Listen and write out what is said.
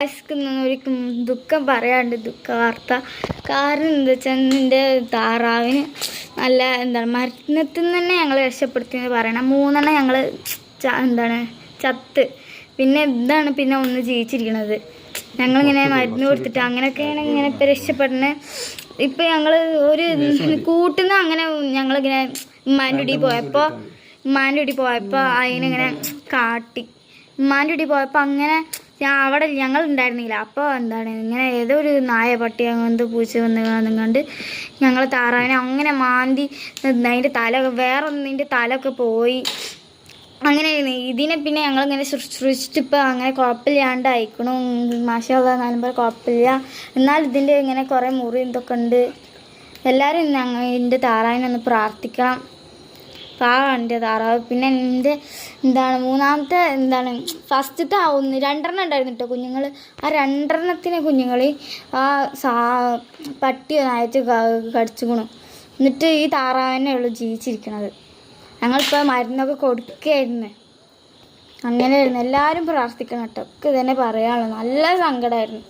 ഒരു ദുഃഖം പറയാണ്ട് ദുഃഖ വാർത്ത. കാരണം എന്താ വെച്ചാൽ എൻ്റെ താറാവിന് നല്ല എന്താണ് മരണത്തിൽ നിന്ന് തന്നെ ഞങ്ങൾ രക്ഷപ്പെടുത്തിയെന്ന് പറയണം. 3 ഞങ്ങൾ ചത്ത്. പിന്നെ ഇതാണ് പിന്നെ ഒന്ന് ജീവിച്ചിരിക്കണത്. ഞങ്ങളിങ്ങനെ മരുന്ന് കൊടുത്തിട്ട് അങ്ങനെയൊക്കെയാണ് ഇങ്ങനെ ഇപ്പം രക്ഷപ്പെടുന്നത്. ഇപ്പം ഞങ്ങൾ ഒരു കൂട്ടുന്ന അങ്ങനെ ഞങ്ങളിങ്ങനെ ഉമ്മാൻ്റെ വീട്ടിൽ പോയപ്പോൾ അതിനിങ്ങനെ കാട്ടി. ഉമ്മാൻ്റെ വീട്ടിൽ പോയപ്പോൾ അങ്ങനെ അവിടെ ഞങ്ങൾ ഉണ്ടായിരുന്നില്ല. അപ്പോൾ ഇങ്ങനെ ഏതോ ഒരു നായ പട്ടി അങ്ങനത്തെ പൂച്ച വന്നുകൊണ്ട് ഞങ്ങൾ താറാവിനെ അങ്ങനെ മാന്തി അതിൻ്റെ തലയൊക്കെ വേറൊന്നിൻ്റെ തലയൊക്കെ പോയി. അങ്ങനെ ഇതിനെ പിന്നെ ഞങ്ങളിങ്ങനെ സൃഷ്ടിച്ചിട്ടിപ്പോൾ അങ്ങനെ കുഴപ്പമില്ലാണ്ട് അയക്കണു. മാഷാഅല്ലാഹ് നല്ലപോലെ കുഴപ്പമില്ല. എന്നാൽ ഇതിൻ്റെ ഇങ്ങനെ കുറേ മുറി ഇതൊക്കെ ഉണ്ട്. എല്ലാവരും എൻ്റെ താറാവിനൊന്ന് പ്രാർത്ഥിക്കണം. പാവം എൻ്റെ താറാവ്. പിന്നെ എൻ്റെ മൂന്നാമത്തെ ഫസ്റ്റത്തെ 2 ഉണ്ടായിരുന്നു കേട്ടോ കുഞ്ഞുങ്ങൾ. ആ 2 കുഞ്ഞുങ്ങൾ പട്ടിയോ നായച്ച് കടിച്ചുകൊണു. എന്നിട്ട് ഈ താറാവിനെ ഉള്ളു ജീവിച്ചിരിക്കണത്. ഞങ്ങളിപ്പോൾ മരുന്നൊക്കെ കൊടുക്കുകയായിരുന്നു. അങ്ങനെയായിരുന്നു. എല്ലാവരും പ്രാർത്ഥിക്കണം കേട്ടോ. ഒക്കെ ഇതന്നെ പറയാനുള്ളൂ. നല്ല സങ്കടമായിരുന്നു.